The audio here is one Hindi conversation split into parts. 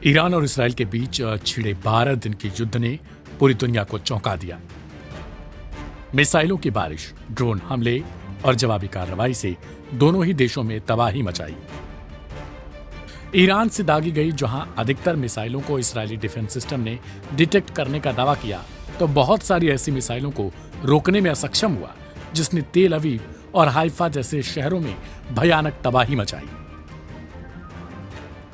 ईरान और इसराइल के बीच छिड़े 12 दिन के युद्ध ने पूरी दुनिया को चौंका दिया। मिसाइलों की बारिश, ड्रोन हमले और जवाबी कार्रवाई से दोनों ही देशों में तबाही मचाई। ईरान से दागी गई जहां अधिकतर मिसाइलों को इस्राएली डिफेंस सिस्टम ने डिटेक्ट करने का दावा किया, तो बहुत सारी ऐसी मिसाइलों को रोकने में असक्षम हुआ जिसने तेल अवीव और हाइफा जैसे शहरों में भयानक तबाही मचाई।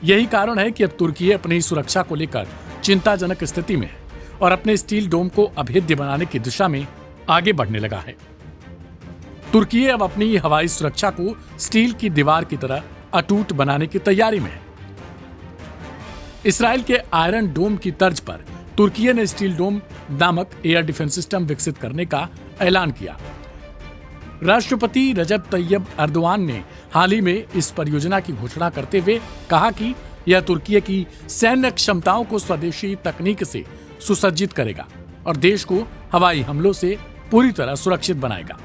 यही कारण है कि अब तुर्की अपनी सुरक्षा को लेकर चिंताजनक स्थिति में है और अपने स्टील डोम को अभेद्य बनाने की दिशा में आगे बढ़ने लगा है। तुर्की अब अपनी हवाई सुरक्षा को स्टील की दीवार की तरह अटूट बनाने की तैयारी में है। इसराइल के आयरन डोम की तर्ज पर तुर्की ने स्टील डोम नामक एयर डिफेंस सिस्टम विकसित करने का ऐलान किया। राष्ट्रपति रजब तैयब अर्दोआन ने हाल ही में इस परियोजना की घोषणा करते हुए कहा कि यह तुर्की की सैन्य क्षमताओं को स्वदेशी तकनीक से सुसज्जित करेगा और देश को हवाई हमलों से पूरी तरह सुरक्षित बनाएगा।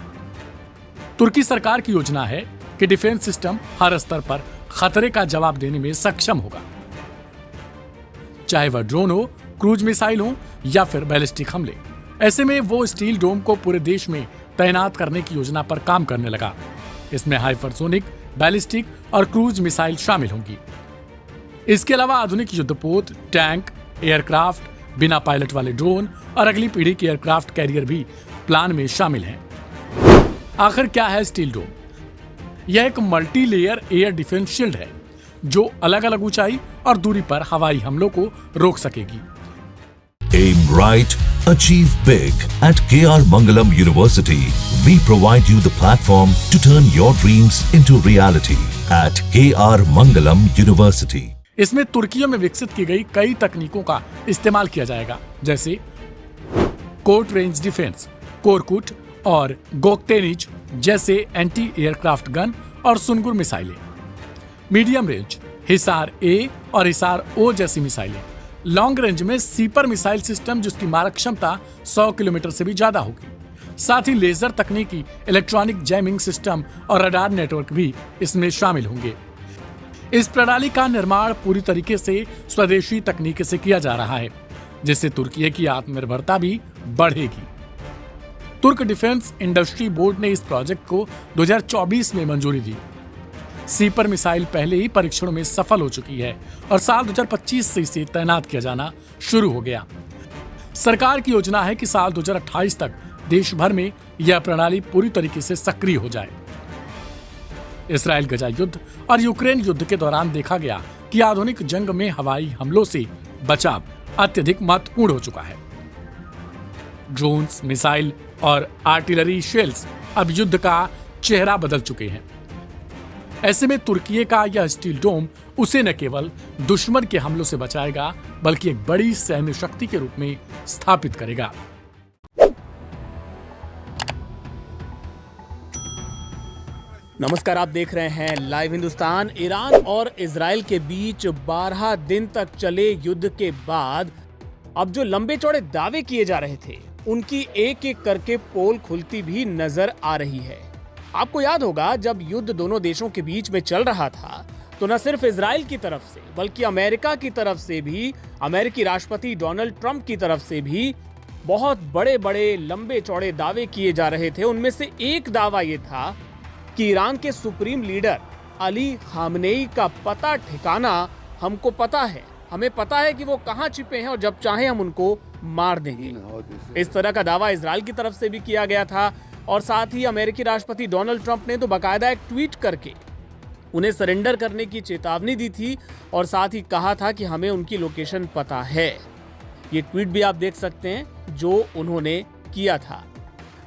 तुर्की सरकार की योजना है कि डिफेंस सिस्टम हर स्तर पर खतरे का जवाब देने में सक्षम होगा, चाहे वह ड्रोन हो, क्रूज मिसाइल हो या फिर बैलिस्टिक हमले। ऐसे में वो स्टील डोम को पूरे देश में तैनात करने की योजना पर काम करने लगा। इसमें हाइपरसोनिक, बैलिस्टिक और क्रूज मिसाइल शामिल होंगी। इसके अलावा आधुनिक युद्धपोत, टैंक, एयरक्राफ्ट, बिना पायलट वाले ड्रोन और अगली पीढ़ी के एयरक्राफ्ट कैरियर भी प्लान में शामिल हैं। आखिर क्या है स्टील डोम? यह एक multi layer air defence shield है जो अलग अलग ऊंचाई और दूरी पर हवाई हमलों को रोक सकेगी। Aim right, achieve big. At KR Mangalam University, we provide you the platform to turn your dreams into reality. At KR Mangalam University. इसमें तुर्कियों में विकसित की गई कई तकनीकों का इस्तेमाल किया जाएगा, जैसे कोर्ट रेंज डिफेंस, कोरकुट और गोक्तेनिच जैसे एंटी एयरक्राफ्ट गन और सुनगुर मिसाइलें, मीडियम रेंज हिसार ए और हिसार ओ जैसी मिसाइलें, लॉन्ग रेंज में सीपर मिसाइल सिस्टम जिसकी मारक क्षमता 100 किलोमीटर से भी ज्यादा होगी। साथ ही लेजर तकनीकी, इलेक्ट्रॉनिक जैमिंग सिस्टम और रडार नेटवर्क भी इसमें शामिल होंगे। इस प्रणाली का निर्माण पूरी तरीके से स्वदेशी तकनीक से किया जा रहा है, जिससे तुर्की की आत्मनिर्भरता भी बढ़ेगी। तुर्क डिफेंस इंडस्ट्री बोर्ड ने इस प्रोजेक्ट को 2024 में मंजूरी दी। सीपर मिसाइल पहले ही परीक्षणों में सफल हो चुकी है और साल 2025 से इसे तैनात किया जाना शुरू हो गया। सरकार की योजना है कि साल 2028 तक देश भर में यह प्रणाली पूरी तरीके से सक्रिय हो जाए। इसराइल गजा युद्ध और यूक्रेन युद्ध के दौरान देखा गया कि आधुनिक जंग में हवाई हमलों से बचाव अत्यधिक महत्वपूर्ण हो चुका है। ड्रोन्स, मिसाइल और आर्टिलरी शेल्स अब युद्ध का चेहरा बदल चुके हैं। ऐसे में तुर्की का यह स्टील डोम उसे न केवल दुश्मन के हमलों से बचाएगा, बल्कि एक बड़ी सैन्य शक्ति के रूप में स्थापित करेगा। नमस्कार, आप देख रहे हैं लाइव हिंदुस्तान। ईरान और इजराइल के बीच 12 दिन तक चले युद्ध के बाद अब जो लंबे चौड़े दावे किए जा रहे थे, उनकी एक एक करके पोल खुलती भी नजर आ रही है। आपको याद होगा, जब युद्ध दोनों देशों के बीच में चल रहा था तो न सिर्फ इजराइल की तरफ से बल्कि अमेरिका की तरफ से भी, अमेरिकी राष्ट्रपति डोनाल्ड ट्रंप की तरफ से भी बहुत बड़े बड़े लंबे चौड़े दावे किए जा रहे थे। उनमें से एक दावा यह था कि ईरान के सुप्रीम लीडर अली खामनेई का पता ठिकाना हमको पता है, हमें पता है कि वो कहां छिपे हैं और जब चाहे हम उनको मार देंगे। इस तरह का दावा इजराइल की तरफ से भी किया गया था और साथ ही अमेरिकी राष्ट्रपति डोनाल्ड ट्रंप ने तो बाकायदा एक ट्वीट करके उन्हें सरेंडर करने की चेतावनी दी थी और साथ ही कहा था कि हमें उनकी लोकेशन पता है। ये ट्वीट भी आप देख सकते हैं जो उन्होंने किया था।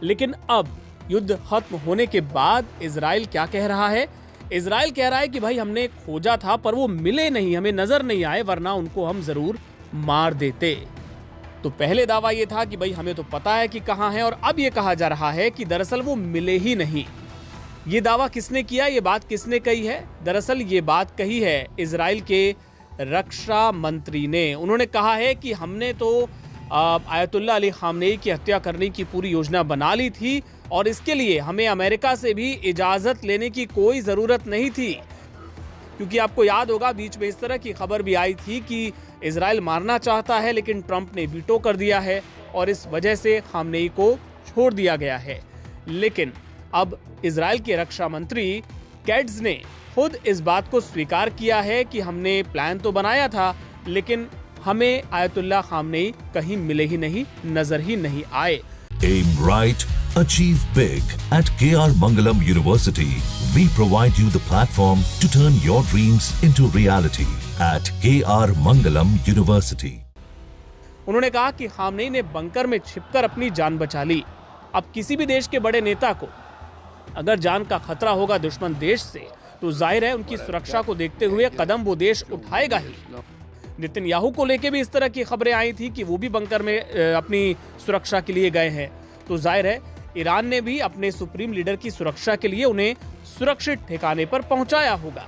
लेकिन अब युद्ध खत्म होने के बाद इजराइल क्या कह रहा है? इजराइल कह रहा है कि भाई हमने खोजा था पर वो मिले नहीं, हमें नजर नहीं आए, वरना उनको हम जरूर मार देते। तो पहले दावा ये था कि भाई हमें तो पता है कि कहां है, और अब ये कहा जा रहा है कि दरअसल वो मिले ही नहीं। ये दावा किसने किया, ये बात किसने कही है? दरअसल ये बात कही है इजराइल के रक्षा मंत्री ने। उन्होंने कहा है कि हमने तो आयतुल्लाह अली खामनेई की हत्या करने की पूरी योजना बना ली थी और इसके लिए हमें अमेरिका से भी इजाजत लेने की कोई जरूरत नहीं थी, क्योंकि आपको याद होगा बीच में इस तरह की खबर भी आई थी कि इजराइल मारना चाहता है, लेकिन ट्रंप ने वीटो कर दिया है और इस वजह से खामनेई को छोड़ दिया गया है। लेकिन अब इजराइल के रक्षा मंत्री कैट्ज ने खुद इस बात को स्वीकार किया है कि हमने प्लान तो बनाया था, लेकिन हमें आयतुल्लाह खामनेई कहीं मिले ही नहीं, नजर ही नहीं आए। Aim right, achieve big. At KR Mangalam University, we provide you the platform to turn your dreams into reality. At KR Mangalam University. उन्होंने कहा कि खामनेई ने बंकर में छिपकर अपनी जान बचा ली। अब किसी भी देश के बड़े नेता को अगर जान का खतरा होगा दुश्मन देश से, तो जाहिर है उनकी सुरक्षा को देखते हुए कदम वो देश उठाएगा ही। नेतन्याहू को लेके भी इस तरह की खबरें आई थी कि वो भी बंकर में अपनी सुरक्षा के लिए गए हैं। तो जाहिर है ईरान ने भी अपने सुप्रीम लीडर की सुरक्षा के लिए उन्हें सुरक्षित ठिकाने पर पहुंचाया होगा।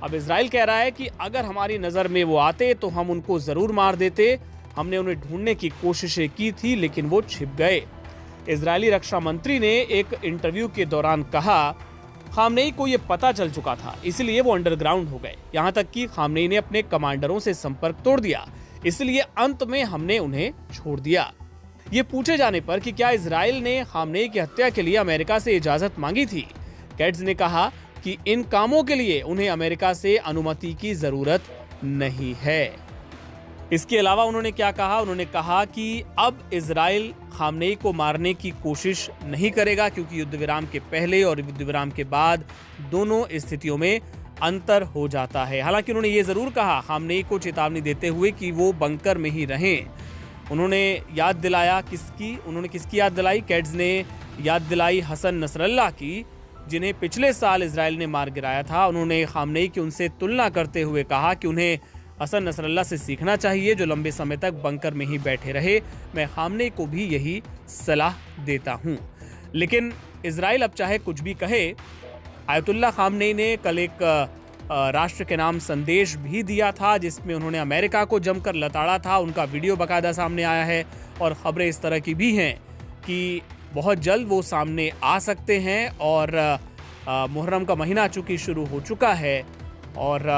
अब इजराइल कह रहा है कि अगर हमारी नजर में वो आते तो हम उनको जरूर मार देते। हमने उन्हें ढूंढने की कोशिशें की थी, लेकिन वो छिप गए। इजरायली रक्षा मंत्री ने एक इंटरव्यू के दौरान कहा, खामनेई को ये पता चल चुका था, इसलिए वो अंडरग्राउंड हो गए। यहाँ तक कि खामनेई ने अपने कमांडरों से संपर्क तोड़ दिया, इसलिए अंत में हमने उन्हें छोड़ दिया। ये पूछे जाने पर कि क्या इजराइल ने खामनेई की हत्या के लिए अमेरिका से इजाजत मांगी थी, कैट्ज ने कहा कि इन कामों के लिए उन्हें अमेरिका से अनुमति की जरूरत नहीं है। इसके अलावा उन्होंने क्या कहा, उन्होंने कहा कि अब इजराइल खामनेई को मारने की कोशिश नहीं करेगा, क्योंकि युद्ध विराम के पहले और युद्ध विराम के बाद दोनों स्थितियों में अंतर हो जाता है। हालांकि उन्होंने ये जरूर कहा खामनेई को चेतावनी देते हुए कि वो बंकर में ही रहें। उन्होंने याद दिलाया किसकी याद दिलाई? कैट्ज ने याद दिलाई हसन नसरल्लाह की, जिन्हें पिछले साल इजराइल ने मार गिराया था। उन्होंने खामनेई की उनसे तुलना करते हुए कहा कि उन्हें हसन नसरल्लाह से सीखना चाहिए, जो लंबे समय तक बंकर में ही बैठे रहे। मैं खामनेई को भी यही सलाह देता हूं। लेकिन इजराइल अब चाहे कुछ भी कहे, आयतुल्लाह खामनेई ने कल एक राष्ट्र के नाम संदेश भी दिया था, जिसमें उन्होंने अमेरिका को जमकर लताड़ा था। उनका वीडियो बाकायदा सामने आया है और खबरें इस तरह की भी हैं कि बहुत जल्द वो सामने आ सकते हैं। और मुहर्रम का महीना चूंकि शुरू हो चुका है और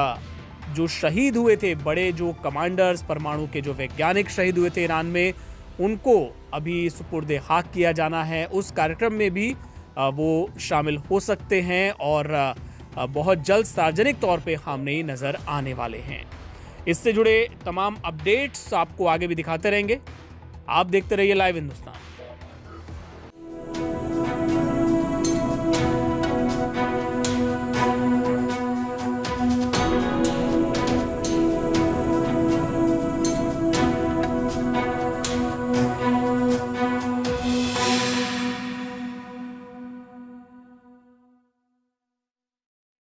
जो शहीद हुए थे, बड़े जो कमांडर्स, परमाणु के जो वैज्ञानिक शहीद हुए थे ईरान में, उनको अभी सुपुर्दे खाक किया जाना है। उस कार्यक्रम में भी वो शामिल हो सकते हैं और बहुत जल्द सार्वजनिक तौर पे खामनेई नजर आने वाले हैं। इससे जुड़े तमाम अपडेट्स आपको आगे भी दिखाते रहेंगे। आप देखते रहिए लाइव हिंदुस्तान।